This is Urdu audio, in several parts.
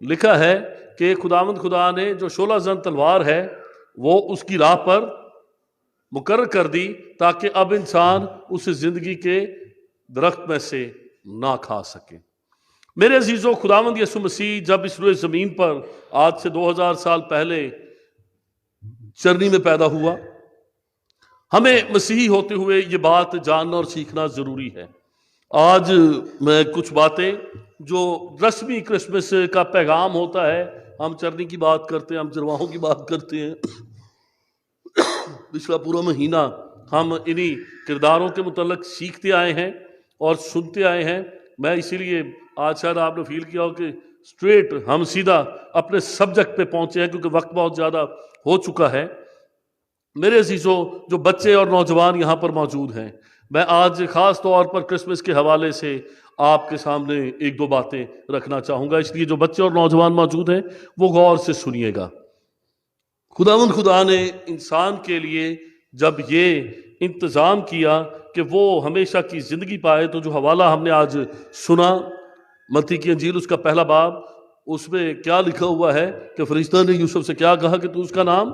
لکھا ہے کہ خداوند خدا نے جو شعلہ زن تلوار ہے وہ اس کی راہ پر مقرر کر دی تاکہ اب انسان اسے زندگی کے درخت میں سے نہ کھا سکے۔ میرے عزیزو، خداوند یسوع مسیح جب اس روئے زمین پر آج سے 2000 سال پہلے چرنی میں پیدا ہوا، ہمیں مسیحی ہوتے ہوئے یہ بات جاننا اور سیکھنا ضروری ہے۔ آج میں کچھ باتیں جو رسمی کرسمس کا پیغام ہوتا ہے، ہم چرنی کی بات کرتے ہیں، ہم چرواہوں کی بات کرتے ہیں، پچھلا پورا مہینہ ہم انہی کرداروں کے متعلق سیکھتے آئے ہیں اور سنتے آئے ہیں۔ میں اسی لیے آج شاید آپ نے فیل کیا ہو کہ اسٹریٹ ہم سیدھا اپنے سبجیکٹ پہ پہنچے ہیں، کیونکہ وقت بہت زیادہ ہو چکا ہے۔ میرے عزیزو، جو بچے اور نوجوان یہاں پر موجود ہیں، میں آج خاص طور پر کرسمس کے حوالے سے آپ کے سامنے ایک دو باتیں رکھنا چاہوں گا، اس لیے جو بچے اور نوجوان موجود ہیں وہ غور سے سنیے گا۔ خداوند خدا نے انسان کے لیے جب یہ انتظام کیا کہ وہ ہمیشہ کی زندگی پائے، تو جو حوالہ ہم نے آج سنا متی کی انجیل اس کا پہلا باب، اس میں کیا لکھا ہوا ہے کہ فرشتہ نے یوسف سے کیا کہا کہ تو اس کا نام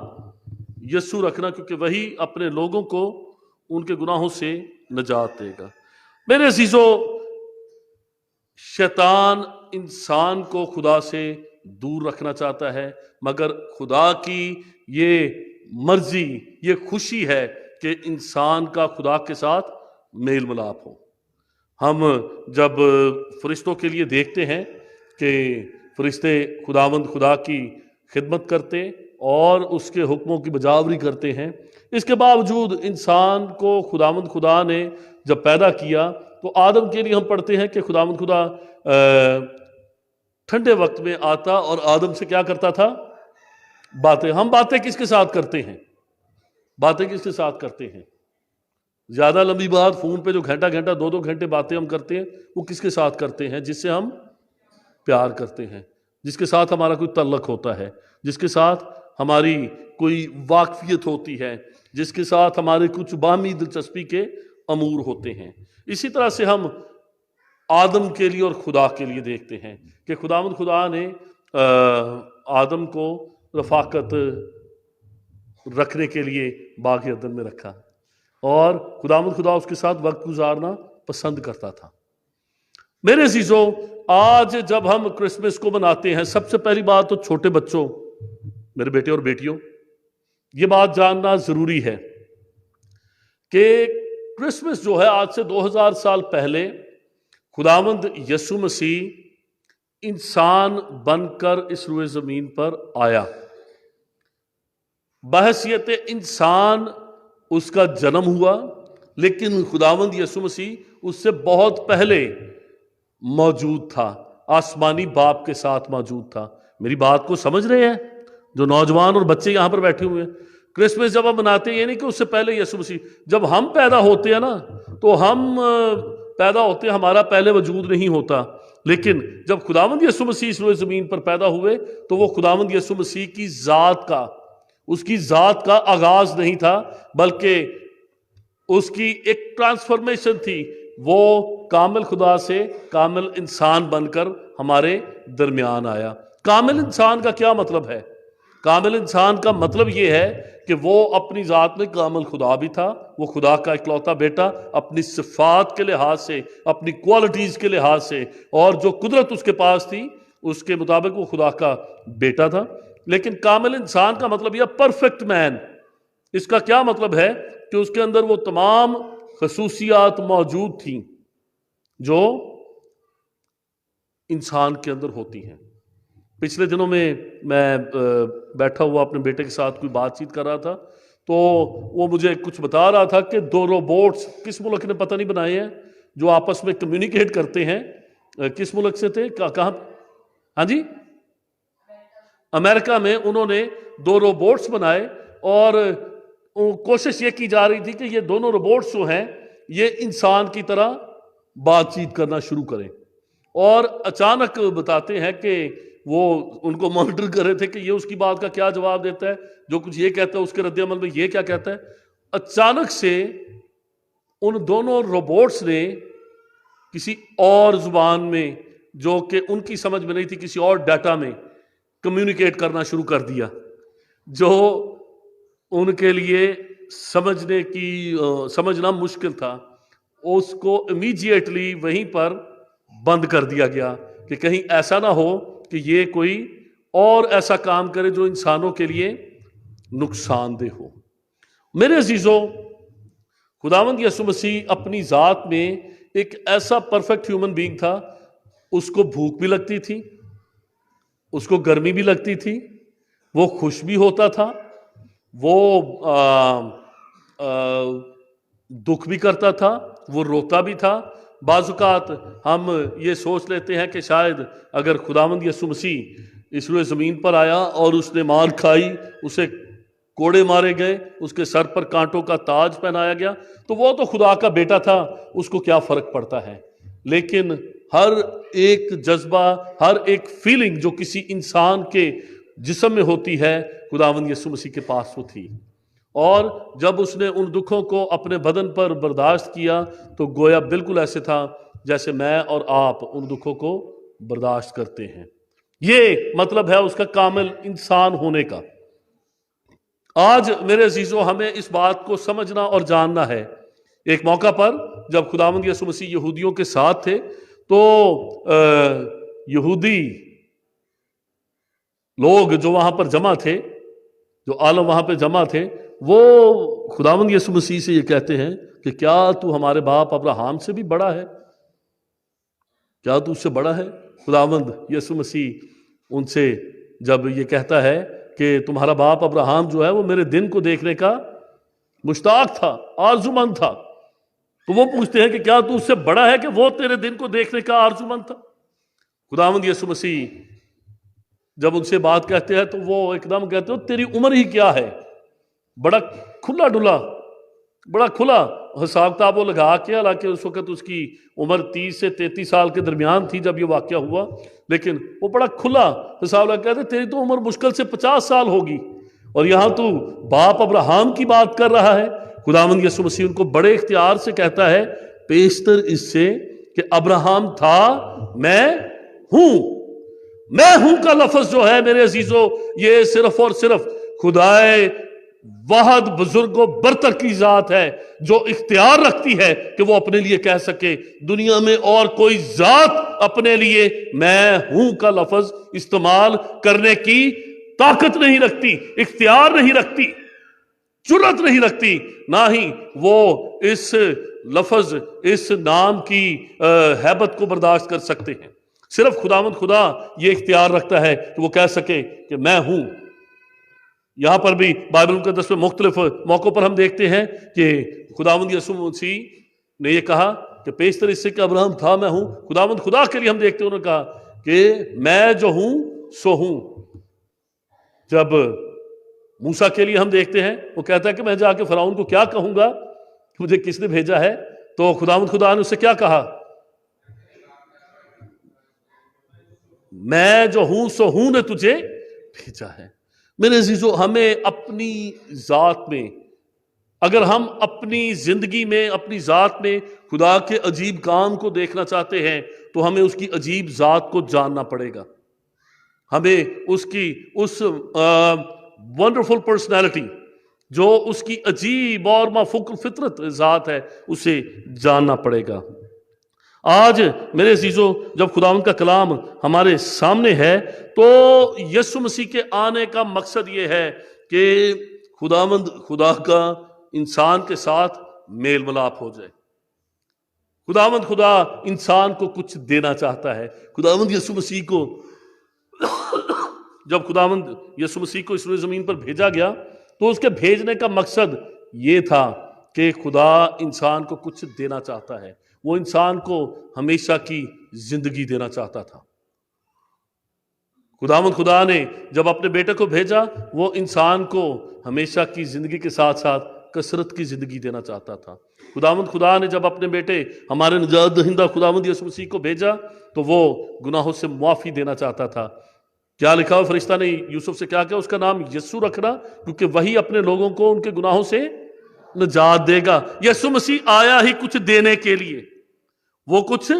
یسوع رکھنا، کیونکہ وہی اپنے لوگوں کو ان کے گناہوں سے نجات دے گا۔ میرے عزیزو، شیطان انسان کو خدا سے دور رکھنا چاہتا ہے، مگر خدا کی یہ مرضی، یہ خوشی ہے کہ انسان کا خدا کے ساتھ میل ملاپ ہو۔ ہم جب فرشتوں کے لیے دیکھتے ہیں کہ فرشتے خداوند خدا کی خدمت کرتے اور اس کے حکموں کی بجاوری کرتے ہیں، اس کے باوجود انسان کو خداوند خدا نے جب پیدا کیا تو آدم کے لیے ہم پڑھتے ہیں کہ خداوند خدا ٹھنڈے وقت میں آتا اور آدم سے کیا کرتا تھا؟ باتیں۔ ہم باتیں کس کے ساتھ کرتے ہیں؟ باتیں کس کے ساتھ کرتے ہیں؟ زیادہ لمبی بات، فون پہ جو گھنٹہ گھنٹہ 2 گھنٹے باتیں ہم کرتے ہیں، وہ کس کے ساتھ کرتے ہیں؟ جس سے ہم پیار کرتے ہیں، جس کے ساتھ ہمارا کوئی تعلق ہوتا ہے، جس کے ساتھ ہماری کوئی واقفیت ہوتی ہے، جس کے ساتھ ہمارے کچھ باہمی دلچسپی کے امور ہوتے ہیں۔ اسی طرح سے ہم آدم کے لیے اور خدا کے لیے دیکھتے ہیں کہ خداوند خدا نے آدم کو رفاقت رکھنے کے لیے باغ عدن میں رکھا، اور خداوند خدا اس کے ساتھ وقت گزارنا پسند کرتا تھا۔ میرے عزیزو، آج جب ہم کرسمس کو مناتے ہیں، سب سے پہلی بات تو چھوٹے بچوں، میرے بیٹے اور بیٹیوں، یہ بات جاننا ضروری ہے کہ کرسمس جو ہے آج سے 2000 سال پہلے خداوند یسوع مسیح انسان بن کر اس روئے زمین پر آیا۔ بحیثیت انسان اس کا جنم ہوا، لیکن خداوند یسوع مسیح اس سے بہت پہلے موجود تھا، آسمانی باپ کے ساتھ موجود تھا۔ میری بات کو سمجھ رہے ہیں جو نوجوان اور بچے یہاں پر بیٹھے ہوئے ہیں؟ کرسمس جب ہم مناتے ہیں، یہ نہیں کہ اس سے پہلے یسوع مسیح، جب ہم پیدا ہوتے ہیں نا، تو ہم پیدا ہوتے ہیں، ہمارا پہلے وجود نہیں ہوتا، لیکن جب خداوند یسوع مسیح اس روئے زمین پر پیدا ہوئے تو وہ خداوند یسوع مسیح کی ذات کا، اس کی ذات کا آغاز نہیں تھا، بلکہ اس کی ایک ٹرانسفارمیشن تھی۔ وہ کامل خدا سے کامل انسان بن کر ہمارے درمیان آیا۔ کامل انسان کا کیا مطلب ہے؟ کامل انسان کا مطلب یہ ہے کہ وہ اپنی ذات میں کامل خدا بھی تھا، وہ خدا کا اکلوتا بیٹا، اپنی صفات کے لحاظ سے، اپنی کوالٹیز کے لحاظ سے، اور جو قدرت اس کے پاس تھی اس کے مطابق وہ خدا کا بیٹا تھا۔ لیکن کامل انسان کا مطلب یہ پرفیکٹ مین، اس کا کیا مطلب ہے کہ اس کے اندر وہ تمام خصوصیات موجود تھیں جو انسان کے اندر ہوتی ہیں۔ پچھلے دنوں میں بیٹھا ہوا اپنے بیٹے کے ساتھ کوئی بات چیت کر رہا تھا، تو وہ مجھے کچھ بتا رہا تھا کہ 2 روبوٹس کس ملک نے پتہ نہیں بنائے ہیں جو آپس میں کمیونیکیٹ کرتے ہیں۔ کس ملک سے تھے؟ کہاں؟ ہاں جی، امریکہ میں انہوں نے 2 روبوٹس بنائے، اور کوشش یہ کی جا رہی تھی کہ یہ دونوں روبوٹس جو ہیں یہ انسان کی طرح بات چیت کرنا شروع کریں۔ اور اچانک بتاتے ہیں کہ وہ ان کو مانیٹر کر رہے تھے کہ یہ اس کی بات کا کیا جواب دیتا ہے، جو کچھ یہ کہتا ہے اس کے رد عمل میں یہ کیا کہتا ہے۔ اچانک سے ان دونوں روبوٹس نے کسی اور زبان میں جو کہ ان کی سمجھ میں نہیں تھی، کسی اور ڈیٹا میں کمیونیکیٹ کرنا شروع کر دیا، جو ان کے لیے سمجھنا مشکل تھا۔ اس کو امیجیٹلی وہیں پر بند کر دیا گیا کہ کہیں ایسا نہ ہو کہ یہ کوئی اور ایسا کام کرے جو انسانوں کے لیے نقصان دہ ہو۔ میرے عزیزوں، خداوند یسوع مسیح اپنی ذات میں ایک ایسا پرفیکٹ ہیومن بینگ تھا، اس کو بھوک بھی لگتی تھی، اس کو گرمی بھی لگتی تھی، وہ خوش بھی ہوتا تھا، وہ دکھ بھی کرتا تھا، وہ روتا بھی تھا۔ بعض اوقات ہم یہ سوچ لیتے ہیں کہ شاید اگر خداوند یسوع مسیح اس روئے زمین پر آیا اور اس نے مار کھائی، اسے کوڑے مارے گئے، اس کے سر پر کانٹوں کا تاج پہنایا گیا، تو وہ تو خدا کا بیٹا تھا، اس کو کیا فرق پڑتا ہے؟ لیکن ہر ایک جذبہ، ہر ایک فیلنگ جو کسی انسان کے جسم میں ہوتی ہے، خداوند یسوع مسیح کے پاس وہ تھی۔ اور جب اس نے ان دکھوں کو اپنے بدن پر برداشت کیا تو گویا بالکل ایسے تھا جیسے میں اور آپ ان دکھوں کو برداشت کرتے ہیں۔ یہ مطلب ہے اس کا کامل انسان ہونے کا۔ آج میرے عزیزوں، ہمیں اس بات کو سمجھنا اور جاننا ہے۔ ایک موقع پر جب خداوند یسوع مسیح یہودیوں کے ساتھ تھے تو یہودی لوگ جو وہاں پر جمع تھے، جو عالم وہاں پہ جمع تھے، وہ خداوند یسوع مسیح سے یہ کہتے ہیں کہ کیا تو ہمارے باپ ابراہیم سے بھی بڑا ہے؟ کیا تو اس سے بڑا ہے؟ خداوند یسوع مسیح ان سے جب یہ کہتا ہے کہ تمہارا باپ ابراہیم جو ہے وہ میرے دن کو دیکھنے کا مشتاق تھا، آرزومند تھا، تو وہ پوچھتے ہیں کہ کیا تو اس سے بڑا ہے کہ وہ تیرے دن کو دیکھنے کا آرزومند تھا؟ خداوند یسوع مسیح جب ان سے بات کہتے ہیں تو وہ ایک دم کہتے ہیں تیری عمر ہی کیا ہے؟ بڑا کھلا ڈلا، بڑا کھلا حساب کتاب وہ لگا کے، حالانکہ اس وقت اس کی عمر 30 سے 33 سال کے درمیان تھی جب یہ واقعہ ہوا، لیکن وہ بڑا کھلا حساب لگا کہتے تیری تو عمر مشکل سے 50 سال ہوگی اور یہاں تو باپ ابراہیم کی بات کر رہا ہے۔ خداوند یسوع مسیح ان کو بڑے اختیار سے کہتا ہے پیشتر اس سے کہ ابراہیم تھا، میں ہوں۔ میں ہوں کا لفظ جو ہے میرے عزیزو، یہ صرف اور صرف خدائے واحد بزرگ و برتر کی ذات ہے جو اختیار رکھتی ہے کہ وہ اپنے لیے کہہ سکے۔ دنیا میں اور کوئی ذات اپنے لیے میں ہوں کا لفظ استعمال کرنے کی طاقت نہیں رکھتی، اختیار نہیں رکھتی، جرأت نہیں رکھتی، نہ ہی وہ اس لفظ، اس نام کی ہیبت کو برداشت کر سکتے ہیں۔ صرف خداوند خدا یہ اختیار رکھتا ہے کہ وہ کہہ سکے کہ میں ہوں۔ یہاں پر بھی بائبل مقدس میں مختلف موقعوں پر ہم دیکھتے ہیں کہ خداوند یسوع مسیح نے یہ کہا کہ پیشتر اس سے کہ ابراہیم تھا، میں ہوں۔ خداوند خدا کے لیے ہم دیکھتے ہیں انہوں نے کہا کہ میں جو ہوں سو ہوں۔ جب موسیٰ کے لیے ہم دیکھتے ہیں وہ کہتا ہے کہ میں جا کے فرعون کو کیا کہوں گا، مجھے کس نے بھیجا ہے؟ تو خداوند خدا نے اس سے کیا کہا؟ میں جو ہوں سو ہوں نے تجھے بھیجا ہے۔ میرے عزیزو، ہمیں اپنی ذات میں، اگر ہم اپنی زندگی میں، اپنی ذات میں خدا کے عجیب کام کو دیکھنا چاہتے ہیں تو ہمیں اس کی عجیب ذات کو جاننا پڑے گا۔ ہمیں اس کی اس ونڈرفل پرسنالٹی جو اس کی عجیب اور مافوق الفطرت ذات ہے اسے جاننا پڑے گا۔ آج میرے عزیزو، جب خداوند کا کلام ہمارے سامنے ہے تو یسوع مسیح کے آنے کا مقصد یہ ہے کہ خداوند خدا کا انسان کے ساتھ میل ملاپ ہو جائے۔ خداوند خدا انسان کو کچھ دینا چاہتا ہے۔ خداوند یسوع مسیح کو جب خداوند یسوع مسیح کو اس روئے زمین پر بھیجا گیا تو اس کے بھیجنے کا مقصد یہ تھا کہ خدا انسان کو کچھ دینا چاہتا ہے۔ وہ انسان کو ہمیشہ کی زندگی دینا چاہتا تھا۔ خداوند خدا نے جب اپنے بیٹے کو بھیجا وہ انسان کو ہمیشہ کی زندگی کے ساتھ ساتھ کثرت کی زندگی دینا چاہتا تھا۔ خداوند خدا نے جب اپنے بیٹے ہمارے نجات دہندہ خداوند یسوع مسیح کو بھیجا تو وہ گناہوں سے معافی دینا چاہتا تھا۔ کیا لکھا ہوا فرشتہ نے یوسف سے کیا اس کا نام یسوع رکھنا، کیونکہ وہی اپنے لوگوں کو ان کے گناہوں سے نجات دے گا۔ یسوع مسیح آیا ہی کچھ دینے کے لیے، وہ کچھ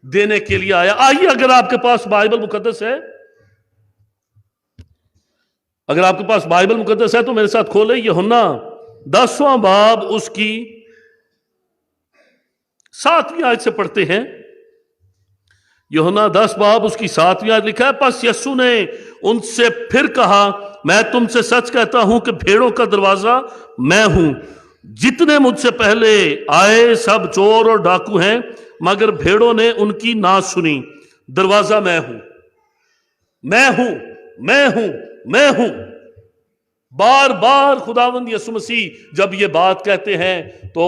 دینے کے لیے آیا۔ آئیے، اگر آپ کے پاس بائبل مقدس ہے، اگر آپ کے پاس بائبل مقدس ہے تو میرے ساتھ کھولے یوحنا 10واں باب اس کی 7ویں آیت سے پڑھتے ہیں۔ یوحنا 10 باب اس کی 7ویں آیت لکھا ہے، پس یسوع نے ان سے پھر کہا، میں تم سے سچ کہتا ہوں کہ بھیڑوں کا دروازہ میں ہوں۔ جتنے مجھ سے پہلے آئے سب چور اور ڈاکو ہیں، مگر بھیڑوں نے ان کی نہ سنی۔ دروازہ میں ہوں، میں ہوں، میں ہوں، میں ہوں۔ بار بار خداوند یسوع مسیح جب یہ بات کہتے ہیں تو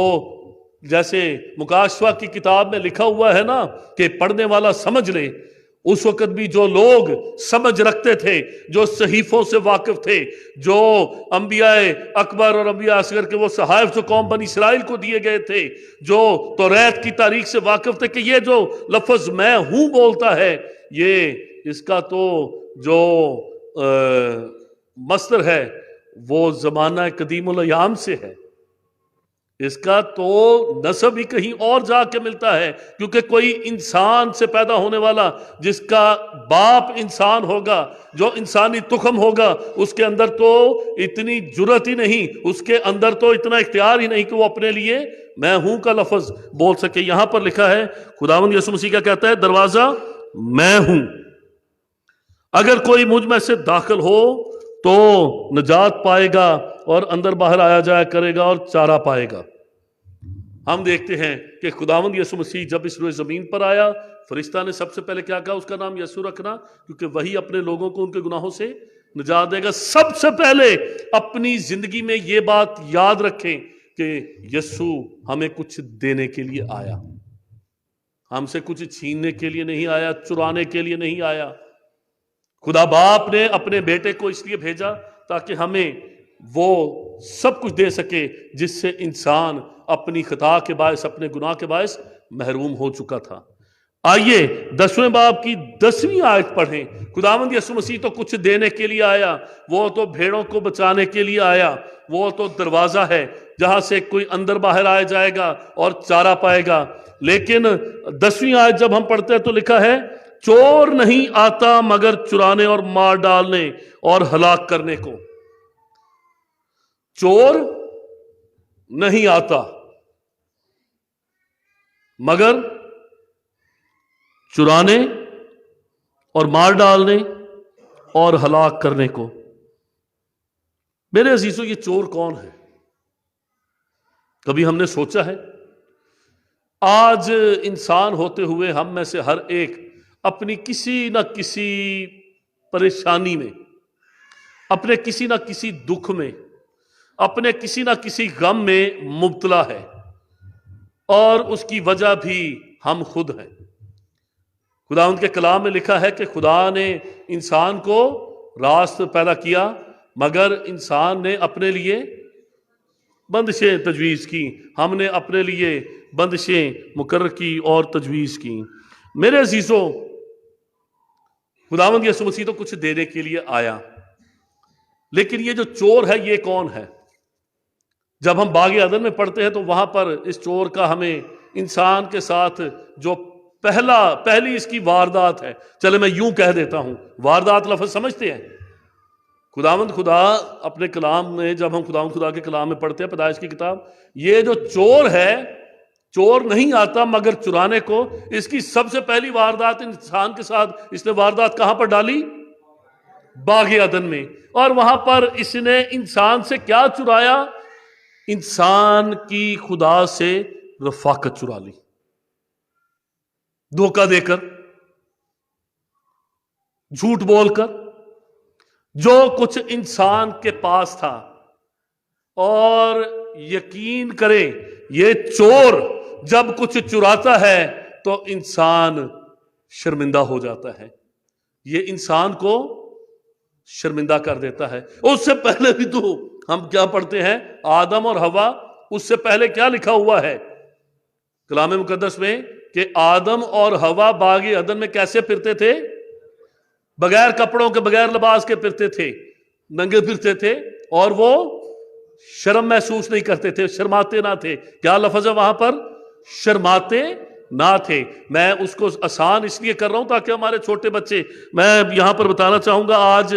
جیسے مکاشفہ کی کتاب میں لکھا ہوا ہے نا کہ پڑھنے والا سمجھ لے، اس وقت بھی جو لوگ سمجھ رکھتے تھے، جو صحیفوں سے واقف تھے، جو انبیاء اکبر اور انبیاء اصغر کے وہ صحائف جو قوم بنی اسرائیل کو دیے گئے تھے، جو توریت کی تاریخ سے واقف تھے کہ یہ جو لفظ میں ہوں بولتا ہے، یہ اس کا تو جو مصدر ہے وہ زمانہ قدیم الایام سے ہے، اس کا تو نسب ہی کہیں اور جا کے ملتا ہے، کیونکہ کوئی انسان سے پیدا ہونے والا جس کا باپ انسان ہوگا، جو انسانی تخم ہوگا، اس کے اندر تو اتنی جرت ہی نہیں، اس کے اندر تو اتنا اختیار ہی نہیں کہ وہ اپنے لیے میں ہوں کا لفظ بول سکے۔ یہاں پر لکھا ہے خداوند یسوع مسیح کا کہتا ہے دروازہ میں ہوں، اگر کوئی مجھ میں سے داخل ہو تو نجات پائے گا اور اندر باہر آیا جایا کرے گا اور چارہ پائے گا۔ ہم دیکھتے ہیں کہ خداوند یسوع مسیح جب اس روئے زمین پر آیا، فرشتہ نے سب سے پہلے کیا کہا؟ اس کا نام یسوع رکھنا، کیونکہ وہی اپنے لوگوں کو ان کے گناہوں سے نجات دے گا۔ سب سے پہلے اپنی زندگی میں یہ بات یاد رکھیں کہ یسوع ہمیں کچھ دینے کے لیے آیا، ہم سے کچھ چھیننے کے لیے نہیں آیا، چرانے کے لیے نہیں آیا۔ خدا باپ نے اپنے بیٹے کو اس لیے بھیجا تاکہ ہمیں وہ سب کچھ دے سکے جس سے انسان اپنی خطا کے باعث، اپنے گناہ کے باعث محروم ہو چکا تھا۔ آئیے 10ویں باب کی 10ویں آیت پڑھیں۔ خداوند یسوع مسیح تو کچھ دینے کے لیے آیا، وہ تو بھیڑوں کو بچانے کے لیے آیا، وہ تو دروازہ ہے جہاں سے کوئی اندر باہر آیا جائے گا اور چارہ پائے گا۔ لیکن 10ویں آیت جب ہم پڑھتے ہیں تو لکھا ہے چور نہیں آتا مگر چرانے اور مار ڈالنے اور ہلاک کرنے کو۔ چور نہیں آتا مگر چرانے اور مار ڈالنے اور ہلاک کرنے کو۔ میرے عزیزو، یہ چور کون ہے؟ کبھی ہم نے سوچا ہے؟ آج انسان ہوتے ہوئے ہم میں سے ہر ایک اپنی کسی نہ کسی پریشانی میں، اپنے کسی نہ کسی دکھ میں، اپنے کسی نہ کسی غم میں مبتلا ہے، اور اس کی وجہ بھی ہم خود ہیں۔ خدا ان کے کلام میں لکھا ہے کہ خدا نے انسان کو راست پیدا کیا، مگر انسان نے اپنے لیے بندشیں تجویز کی، ہم نے اپنے لیے بندشیں مقرر کی اور تجویز کی۔ میرے عزیزو، خداوند یسوع مسیح تو کچھ دینے کے لیے آیا، لیکن یہ جو چور ہے یہ کون ہے؟ جب ہم باغ عدن میں پڑھتے ہیں تو وہاں پر اس چور کا ہمیں انسان کے ساتھ جو پہلی اس کی واردات ہے، چلے میں یوں کہہ دیتا ہوں، واردات لفظ سمجھتے ہیں؟ خداوند خدا اپنے کلام میں، جب ہم خداوند خدا کے کلام میں پڑھتے ہیں پیدائش کی کتاب، یہ جو چور ہے، چور نہیں آتا مگر چرانے کو، اس کی سب سے پہلی واردات انسان کے ساتھ اس نے واردات کہاں پر ڈالی؟ باغ عدن میں۔ اور وہاں پر اس نے انسان سے کیا چرایا؟ انسان کی خدا سے رفاقت چرا لی، دھوکہ دے کر، جھوٹ بول کر، جو کچھ انسان کے پاس تھا۔ اور یقین کریں، یہ چور جب کچھ چراتا ہے تو انسان شرمندہ ہو جاتا ہے، یہ انسان کو شرمندہ کر دیتا ہے۔ اس سے پہلے بھی تو ہم کیا پڑھتے ہیں؟ آدم اور حوا، اس سے پہلے کیا لکھا ہوا ہے کلام مقدس میں کہ آدم اور حوا باغ عدن میں کیسے پھرتے تھے؟ بغیر کپڑوں کے، بغیر لباس کے پھرتے تھے، ننگے پھرتے تھے، اور وہ شرم محسوس نہیں کرتے تھے، شرماتے نہ تھے۔ کیا لفظ ہے وہاں پر؟ شرماتے نہ تھے. میں اس کو آسان اس لیے کر رہا ہوں تاکہ ہمارے چھوٹے بچے، میں یہاں پر بتانا چاہوں گا، آج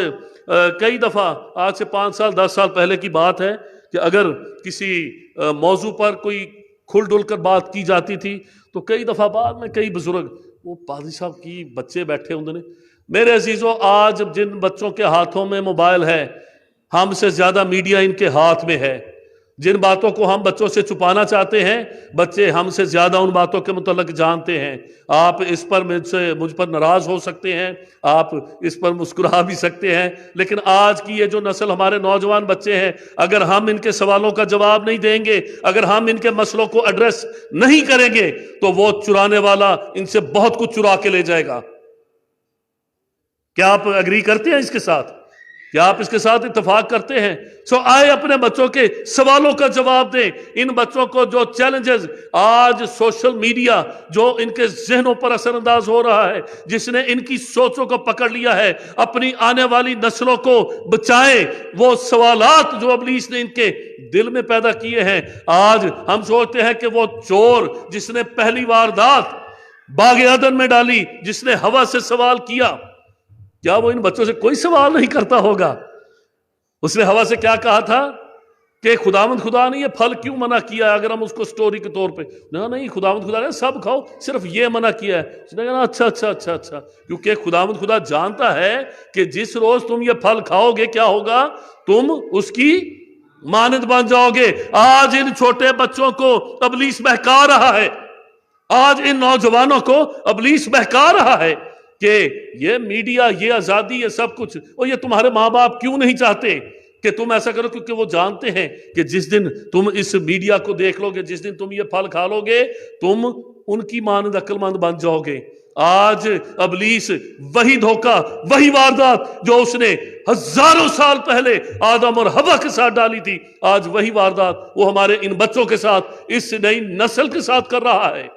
کئی دفعہ، آج سے 5 سال 10 سال پہلے کی بات ہے کہ اگر کسی موضوع پر کوئی کھل ڈل کر بات کی جاتی تھی تو کئی دفعہ بعد میں کئی بزرگ، وہ پادری صاحب کی بچے بیٹھے ہوتے ہیں. میرے عزیزوں، آج جن بچوں کے ہاتھوں میں موبائل ہے، ہم سے زیادہ میڈیا ان کے ہاتھ میں ہے. جن باتوں کو ہم بچوں سے چھپانا چاہتے ہیں، بچے ہم سے زیادہ ان باتوں کے متعلق جانتے ہیں. آپ اس پر مجھ پر ناراض ہو سکتے ہیں، آپ اس پر مسکرا بھی سکتے ہیں، لیکن آج کی یہ جو نسل ہمارے نوجوان بچے ہیں، اگر ہم ان کے سوالوں کا جواب نہیں دیں گے، اگر ہم ان کے مسئلوں کو ایڈریس نہیں کریں گے، تو وہ چرانے والا ان سے بہت کچھ چرا کے لے جائے گا. کیا آپ اگری کرتے ہیں اس کے ساتھ؟ کیا آپ اس کے ساتھ اتفاق کرتے ہیں؟ آئے اپنے بچوں کے سوالوں کا جواب دیں. ان بچوں کو جو چیلنجز آج سوشل میڈیا جو ان کے ذہنوں پر اثر انداز ہو رہا ہے، جس نے ان کی سوچوں کو پکڑ لیا ہے، اپنی آنے والی نسلوں کو بچائیں. وہ سوالات جو ابلیس نے ان کے دل میں پیدا کیے ہیں، آج ہم سوچتے ہیں کہ وہ چور جس نے پہلی واردات باغ عدن میں ڈالی، جس نے ہوا سے سوال کیا، کیا وہ ان بچوں سے کوئی سوال نہیں کرتا ہوگا؟ اس نے ہوا سے کیا کہا تھا کہ خداوند خدا نے یہ پھل کیوں منع کیا ہے؟ اگر ہم اس کو سٹوری کے طور پہ، نہیں خداوند خدا نے سب کھاؤ، صرف یہ منع کیا ہے. اس نے کہا اچھا اچھا اچھا اچھا، کیونکہ خداوند خدا جانتا ہے کہ جس روز تم یہ پھل کھاؤ گے کیا ہوگا؟ تم اس کی مانند بن جاؤ گے. آج ان چھوٹے بچوں کو ابلیس بہکا رہا ہے، آج ان نوجوانوں کو ابلیس بہکا رہا ہے کہ یہ میڈیا، یہ آزادی، یہ سب کچھ، اور یہ تمہارے ماں باپ کیوں نہیں چاہتے کہ تم ایسا کرو؟ کیونکہ وہ جانتے ہیں کہ جس دن تم اس میڈیا کو دیکھ لو گے، جس دن تم یہ پھل کھا لو گے، تم ان کی مانند عقل مند بن جاؤ گے. آج ابلیس وہی دھوکہ، وہی واردات جو اس نے ہزاروں سال پہلے آدم اور حوا کے ساتھ ڈالی تھی، آج وہی واردات وہ ہمارے ان بچوں کے ساتھ، اس نئی نسل کے ساتھ کر رہا ہے.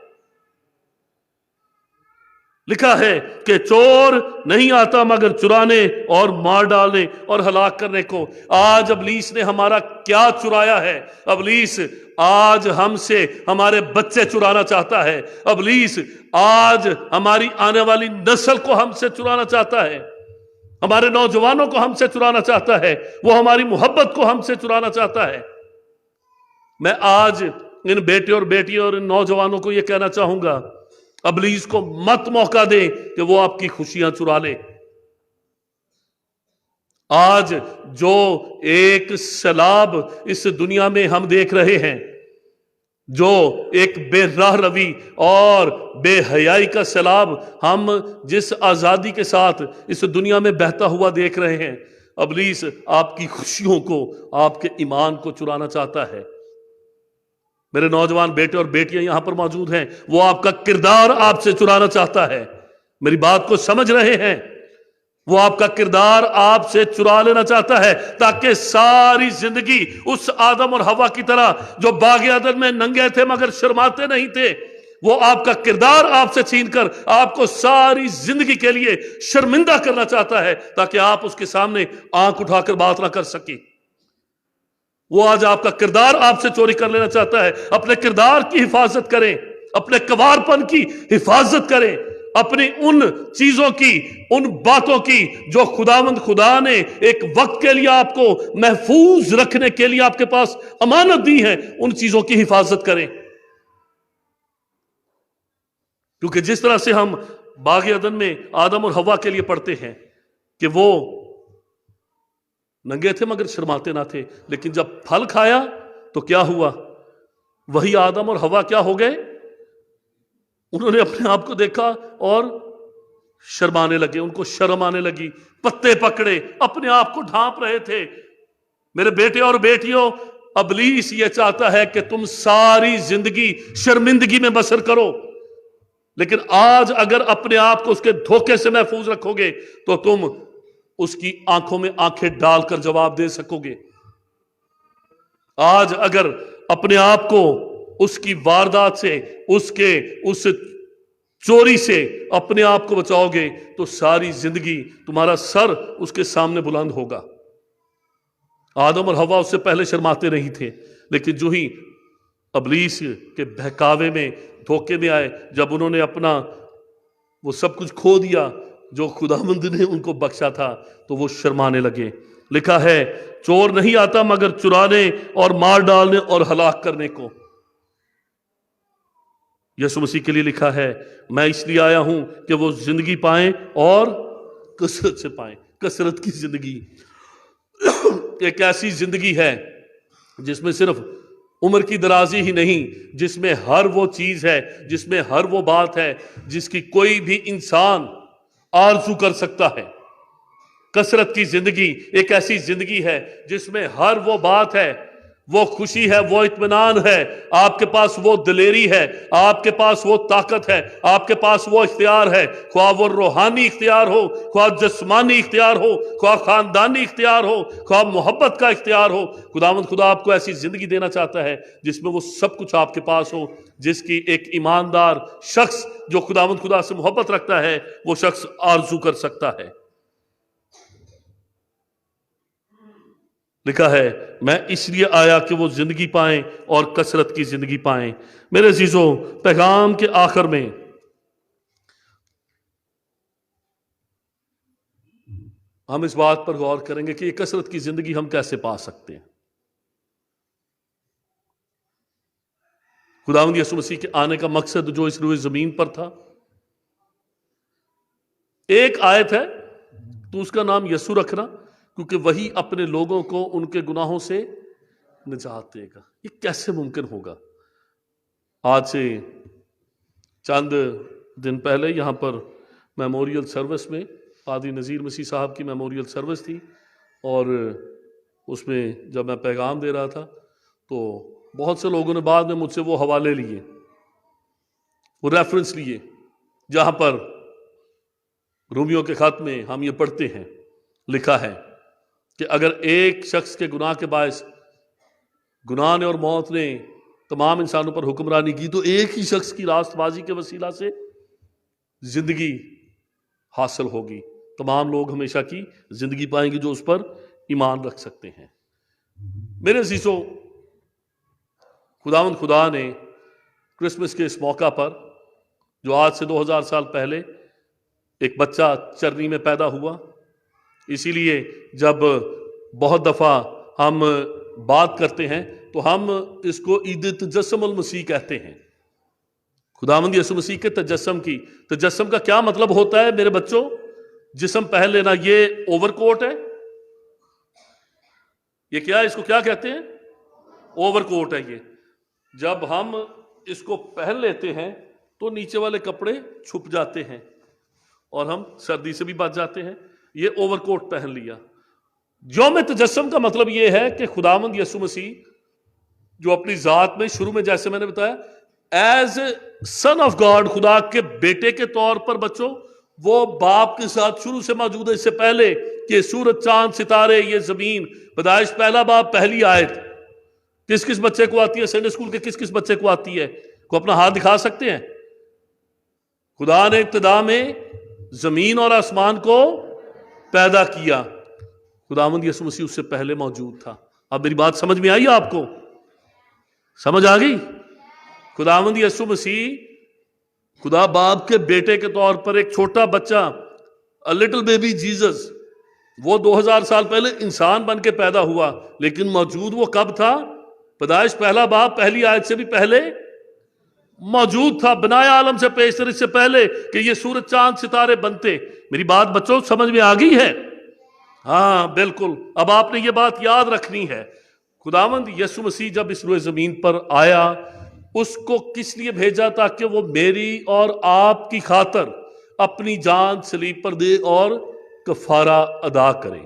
لکھا ہے کہ چور نہیں آتا مگر چرانے اور مار ڈالنے اور ہلاک کرنے کو. آج ابلیس نے ہمارا کیا چرایا ہے؟ ابلیس آج ہم سے ہمارے بچے چرانا چاہتا ہے. ابلیس آج ہماری آنے والی نسل کو ہم سے چرانا چاہتا ہے، ہمارے نوجوانوں کو ہم سے چرانا چاہتا ہے، وہ ہماری محبت کو ہم سے چرانا چاہتا ہے. میں آج ان بیٹے اور بیٹیوں اور ان نوجوانوں کو یہ کہنا چاہوں گا، ابلیس کو مت موقع دیں کہ وہ آپ کی خوشیاں چرا لے. آج جو ایک سیلاب اس دنیا میں ہم دیکھ رہے ہیں، جو ایک بے راہ روی اور بے حیائی کا سیلاب ہم جس آزادی کے ساتھ اس دنیا میں بہتا ہوا دیکھ رہے ہیں، ابلیس آپ کی خوشیوں کو، آپ کے ایمان کو چرانا چاہتا ہے. میرے نوجوان بیٹے اور بیٹیاں یہاں پر موجود ہیں، وہ آپ کا کردار آپ سے چرانا چاہتا ہے. میری بات کو سمجھ رہے ہیں؟ وہ آپ کا کردار آپ سے چرا لینا چاہتا ہے تاکہ ساری زندگی اس آدم اور حوا کی طرح جو باغ عدن میں ننگے تھے مگر شرماتے نہیں تھے، وہ آپ کا کردار آپ سے چھین کر آپ کو ساری زندگی کے لیے شرمندہ کرنا چاہتا ہے تاکہ آپ اس کے سامنے آنکھ اٹھا کر بات نہ کر سکیں. وہ آج آپ کا کردار آپ سے چوری کر لینا چاہتا ہے. اپنے کردار کی حفاظت کریں، اپنے کوار پن کی حفاظت کریں، اپنی ان چیزوں کی، ان باتوں کی جو خداوند خدا نے ایک وقت کے لیے آپ کو محفوظ رکھنے کے لیے آپ کے پاس امانت دی ہے، ان چیزوں کی حفاظت کریں. کیونکہ جس طرح سے ہم باغ عدن میں آدم اور حوا کے لیے پڑھتے ہیں کہ وہ ننگے تھے مگر شرماتے نہ تھے، لیکن جب پھل کھایا تو کیا ہوا؟ وہی آدم اور حوا کیا ہو گئے؟ انہوں نے اپنے آپ کو دیکھا اور شرمانے لگے، ان کو شرم آنے لگی، پتے پکڑے، اپنے آپ کو ڈھانپ رہے تھے. میرے بیٹے اور بیٹیوں، ابلیس یہ چاہتا ہے کہ تم ساری زندگی شرمندگی میں بسر کرو، لیکن آج اگر اپنے آپ کو اس کے دھوکے سے محفوظ رکھو گے تو تم اس کی آنکھوں میں آنکھیں ڈال کر جواب دے سکو گے. آج اگر اپنے آپ کو اس کی واردات سے، اس چوری سے اپنے آپ کو بچاؤ گے تو ساری زندگی تمہارا سر اس کے سامنے بلند ہوگا. آدم اور حوا اس سے پہلے شرماتے نہیں تھے، لیکن جو ہی ابلیس کے بہکاوے میں دھوکے میں آئے، جب انہوں نے اپنا وہ سب کچھ کھو دیا جو خداوند نے ان کو بخشا تھا، تو وہ شرمانے لگے۔ لکھا ہے چور نہیں آتا مگر چرانے اور مار ڈالنے اور ہلاک کرنے کو۔ یسوع مسیح کے لیے لکھا ہے میں اس لیے آیا ہوں کہ وہ زندگی پائیں اور کثرت سے پائیں۔ کثرت کی زندگی ایک ایسی زندگی ہے جس میں صرف عمر کی درازی ہی نہیں، جس میں ہر وہ چیز ہے، جس میں ہر وہ بات ہے جس کی کوئی بھی انسان آرزو کر سکتا ہے۔ کثرت کی زندگی ایک ایسی زندگی ہے جس میں ہر وہ بات ہے، وہ خوشی ہے، وہ اطمینان ہے، آپ کے پاس وہ دلیری ہے، آپ کے پاس وہ طاقت ہے، آپ کے پاس وہ اختیار ہے، خواہ وہ روحانی اختیار ہو، خواہ جسمانی اختیار ہو، خواہ خاندانی اختیار ہو، خواہ محبت کا اختیار ہو۔ خداوند خدا آپ کو ایسی زندگی دینا چاہتا ہے جس میں وہ سب کچھ آپ کے پاس ہو، جس کی ایک ایماندار شخص جو خداوند خدا سے محبت رکھتا ہے وہ شخص آرزو کر سکتا ہے۔ لکھا ہے میں اس لیے آیا کہ وہ زندگی پائیں اور کثرت کی زندگی پائیں۔ میرے عزیزوں، پیغام کے آخر میں ہم اس بات پر غور کریں گے کہ یہ کثرت کی زندگی ہم کیسے پا سکتے ہیں۔ خداوند یسوع مسیح کے آنے کا مقصد جو اس روئے زمین پر تھا، ایک آیت ہے تو اس کا نام یسوع رکھنا، کیونکہ وہی اپنے لوگوں کو ان کے گناہوں سے نجات دے گا۔ یہ کیسے ممکن ہوگا؟ آج سے چند دن پہلے یہاں پر میموریل سروس میں قادری نذیر مسیح صاحب کی میموریل سروس تھی، اور اس میں جب میں پیغام دے رہا تھا تو بہت سے لوگوں نے بعد میں مجھ سے وہ حوالے لیے، وہ ریفرنس لیے، جہاں پر رومیوں کے خط میں ہم یہ پڑھتے ہیں، لکھا ہے کہ اگر ایک شخص کے گناہ کے باعث گناہ نے اور موت نے تمام انسانوں پر حکمرانی کی، تو ایک ہی شخص کی راست بازی کے وسیلہ سے زندگی حاصل ہوگی۔ تمام لوگ ہمیشہ کی زندگی پائیں گے جو اس پر ایمان رکھ سکتے ہیں۔ میرے عزیزوں، خداوند خدا نے کرسمس کے اس موقع پر، جو آج سے 2000 سال پہلے ایک بچہ چرنی میں پیدا ہوا، اسی لیے جب بہت دفعہ ہم بات کرتے ہیں تو ہم اس کو عید تجسم المسیح کہتے ہیں، خداوند یسوع مسیح کے تجسم کا کیا مطلب ہوتا ہے میرے بچوں؟ جسم پہن لینا۔ یہ اوور کوٹ ہے، یہ کیا ہے؟ اس کو کیا کہتے ہیں؟ اوور کوٹ ہے۔ یہ جب ہم اس کو پہن لیتے ہیں تو نیچے والے کپڑے چھپ جاتے ہیں اور ہم سردی سے بھی بچ جاتے ہیں۔ یہ اوور کوٹ پہن لیا۔ یوم تجسم کا مطلب یہ ہے کہ خداوند یسوع مسیح جو اپنی ذات میں شروع میں جیسے میں نے بتایا ایز سن آف گاڈ، خدا کے بیٹے کے طور پر بچوں، وہ باپ کے ساتھ شروع سے موجود ہے، اس سے پہلے کہ سورج چاند ستارے یہ زمین۔ پیدائش پہلا باب پہلی آیت کس کس بچے کو آتی ہے؟ سنڈے اسکول کے کس کس بچے کو آتی ہے؟ کو اپنا ہاتھ دکھا سکتے ہیں؟ خدا نے ابتدا میں زمین اور آسمان کو پیدا کیا۔ خداوند یسوع مسیح اس سے پہلے موجود تھا۔ اب میری بات سمجھ میں آئی آپ کو؟ سمجھ آ گئی؟ خداوند یسوع مسیح خدا باپ کے بیٹے کے طور پر ایک چھوٹا بچہ، لٹل بیبی جیزس، وہ 2000 سال پہلے انسان بن کے پیدا ہوا، لیکن موجود وہ کب تھا؟ پیدائش پہلا باب پہلی آیت سے بھی پہلے موجود تھا، بنایا عالم سے پیشتر، اس سے پہلے کہ یہ سورج چاند ستارے بنتے۔ میری بات بچوں سمجھ میں آ گئی ہے؟ ہاں بالکل۔ اب آپ نے یہ بات یاد رکھنی ہے، خداوند یسوع مسیح جب اس روئے زمین پر آیا، اس کو کس لیے بھیجا؟ تاکہ وہ میری اور آپ کی خاطر اپنی جان صلیب پر دے اور کفارہ ادا کرے۔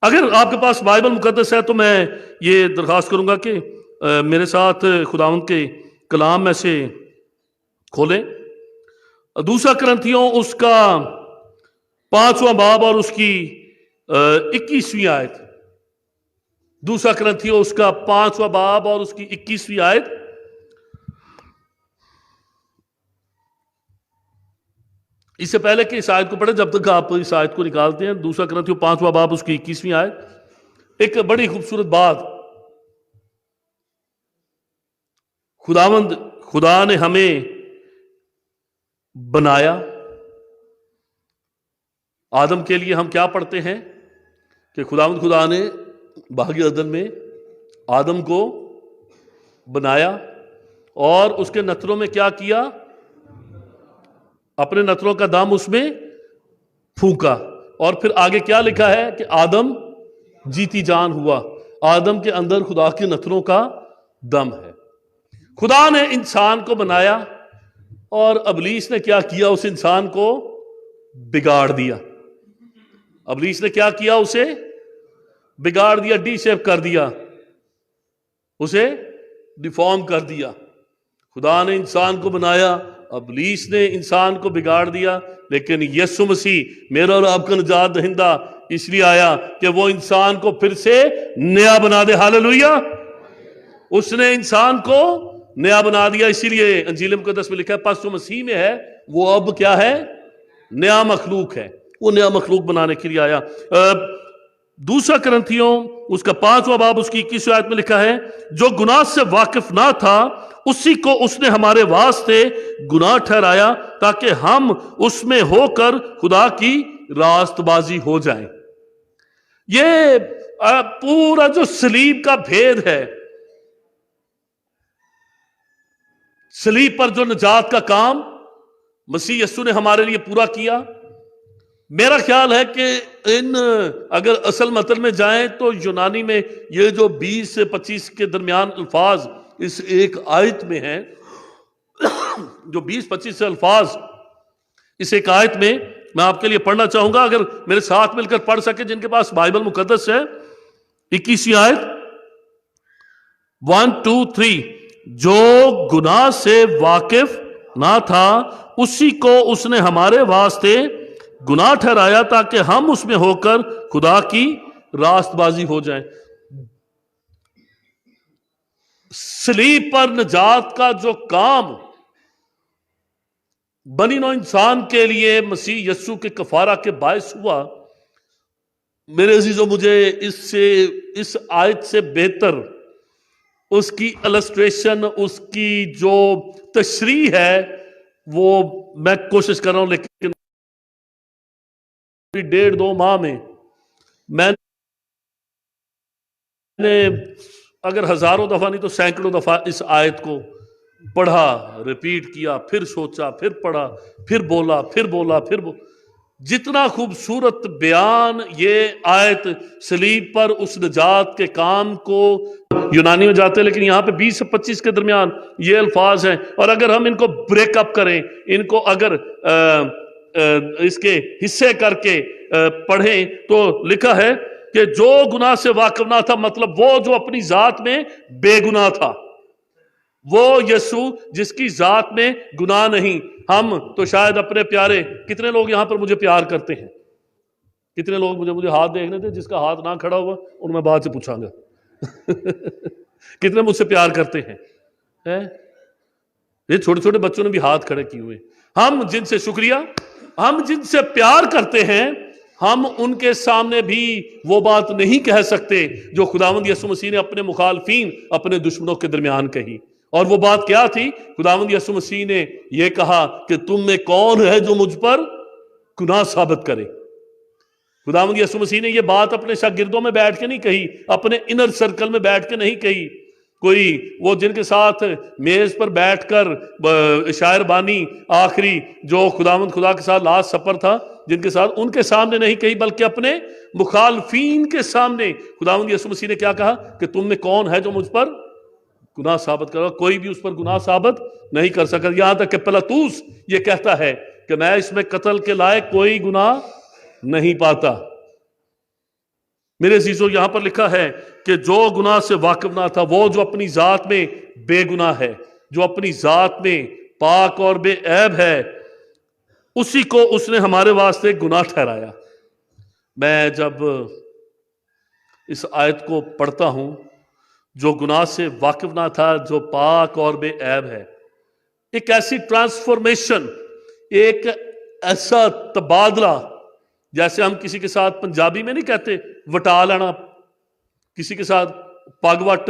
اگر آپ کے پاس بائبل مقدس ہے تو میں یہ درخواست کروں گا کہ میرے ساتھ خداوند کے کلام میں سے کھولیں، دوسرا کرنتھیوں اس کا 5واں باب اور اس کی 21ویں آیت۔ دوسرا کرنتھیوں اس کا 5واں باب اور اس کی 21ویں آیت۔ اس سے پہلے کہ اس آیت کو پڑھیں، جب تک آپ اس آیت کو نکالتے ہیں، دوسرا کرنتھیوں 5واں باب اس کی 21ویں آیت، ایک بڑی خوبصورت بات خدا نے ہمیں بنایا. آدم کے لیے ہم کیا پڑھتے ہیں کہ خدا نے باغ عدن میں آدم کو بنایا اور اس کے نتنوں میں کیا کیا؟ اپنے نتنوں کا دم اس میں پھونکا. اور پھر آگے کیا لکھا ہے کہ آدم جیتی جان ہوا. آدم کے اندر خدا کے نتنوں کا دم ہے. خدا نے انسان کو بنایا اور ابلیس نے کیا کیا؟ اس انسان کو بگاڑ دیا. ابلیس نے کیا کیا؟ اسے بگاڑ دیا، ڈی شیپ کر دیا، اسے ڈیفارم کر دیا. خدا نے انسان کو بنایا، ابلیس نے انسان کو بگاڑ دیا. لیکن یسوع مسیح میرا اور آپ کا نجات دہندہ اس لیے آیا کہ وہ انسان کو پھر سے نیا بنا دے. ہاللویا. اس نے انسان کو نیا بنا دیا. اسی لیے انجیل مقدس میں لکھا ہے پس جو مسیح میں ہے وہ اب کیا ہے؟ نیا مخلوق ہے. وہ نیا مخلوق بنانے کے لیے آیا. دوسرا کرنتھیوں اس کا 5واں باب اس کی 21 آیت میں لکھا ہے جو گناہ سے واقف نہ تھا اسی کو اس نے ہمارے واسطے گناہ ٹھہرایا تاکہ ہم اس میں ہو کر خدا کی راست بازی ہو جائیں. یہ پورا جو صلیب کا بھید ہے، صلیب پر جو نجات کا کام مسیح یسوع نے ہمارے لیے پورا کیا. میرا خیال ہے کہ اگر اصل متن میں جائیں تو یونانی میں یہ جو 20 سے 25 کے درمیان الفاظ اس ایک آیت میں ہیں، جو 20-25 سے الفاظ اس ایک آیت میں میں آپ کے لیے پڑھنا چاہوں گا. اگر میرے ساتھ مل کر پڑھ سکے جن کے پاس بائبل مقدس ہے. 21 آیت 1 2 3 جو گناہ سے واقف نہ تھا اسی کو اس نے ہمارے واسطے گناہ ٹھہرایا تاکہ ہم اس میں ہو کر خدا کی راست بازی ہو جائیں. صلیب پر نجات کا جو کام بنی نوع انسان کے لیے مسیح یسوع کے کفارہ کے باعث ہوا، میرے عزیزو مجھے اس آیت سے بہتر اس کی السٹریشن، اس کی جو تشریح ہے وہ میں کوشش کر رہا ہوں. لیکن 1.5-2 ماہ میں میں نے اگر ہزاروں دفعہ نہیں تو سینکڑوں دفعہ اس آیت کو پڑھا، ریپیٹ کیا، پھر سوچا، پھر پڑھا، پھر بولا، پھر بولا، پھر جتنا خوبصورت بیان یہ آیت صلیب پر اس نجات کے کام کو یونانی میں جاتے ہیں، لیکن یہاں پہ 20 سے 25 کے درمیان یہ الفاظ ہیں. اور اگر ہم ان کو بریک اپ کریں، ان کو اگر اس کے حصے کر کے پڑھیں تو لکھا ہے کہ جو گناہ سے واقف نہ تھا، مطلب وہ جو اپنی ذات میں بے گناہ تھا، وہ یسوع جس کی ذات میں گناہ نہیں. ہم تو شاید اپنے پیارے، کتنے لوگ یہاں پر مجھے پیار کرتے ہیں؟ کتنے لوگ مجھے ہاتھ دیکھنے تھے؟ جس کا ہاتھ نہ کھڑا ہوا ان میں بعد سے پوچھاں گا. کتنے مجھ سے پیار کرتے ہیں؟ یہ چھوٹے چھوٹے بچوں نے بھی ہاتھ کھڑے کیے ہوئے. ہم جن سے شکریہ، ہم جن سے پیار کرتے ہیں، ہم ان کے سامنے بھی وہ بات نہیں کہہ سکتے جو خداوند یسوع مسیح نے اپنے مخالفین، اپنے دشمنوں کے درمیان کہی. اور وہ بات کیا تھی؟ خداوند یسوع مسیح نے یہ کہا کہ تم میں کون ہے جو مجھ پر گناہ ثابت کرے. خداوند یسوع مسیح نے یہ بات اپنے شاگردوں میں بیٹھ کے نہیں کہی، اپنے انر سرکل میں بیٹھ کے نہیں کہی. کوئی وہ جن کے ساتھ میز پر بیٹھ کر شاعر بانی آخری جو خداوند خدا کے ساتھ لاسٹ سفر تھا، جن کے ساتھ، ان کے سامنے نہیں کہی، بلکہ اپنے مخالفین کے سامنے خداوند یسوع مسیح نے کیا کہا کہ تم میں کون ہے جو مجھ پر گناہ ثابت کرو. کوئی بھی اس پر گناہ ثابت نہیں کر سکا. یہاں تک کہ پلاطوس یہ کہتا ہے کہ میں اس میں قتل کے لائق کوئی گناہ نہیں پاتا. میرے عزیزو یہاں پر لکھا ہے کہ جو گناہ سے واقف نہ تھا، وہ جو اپنی ذات میں بے گناہ ہے، جو اپنی ذات میں پاک اور بے عیب ہے، اسی کو اس نے ہمارے واسطے گناہ ٹھہرایا. میں جب اس آیت کو پڑھتا ہوں، جو گناہ سے واقف نہ تھا، جو پاک اور بے عیب ہے، ایک ایسی ٹرانسفارمیشن، ایک ایسا تبادلہ، جیسے ہم کسی کے ساتھ پنجابی میں نہیں کہتے وٹا لینا، کسی کے ساتھ ਪਗਵਟ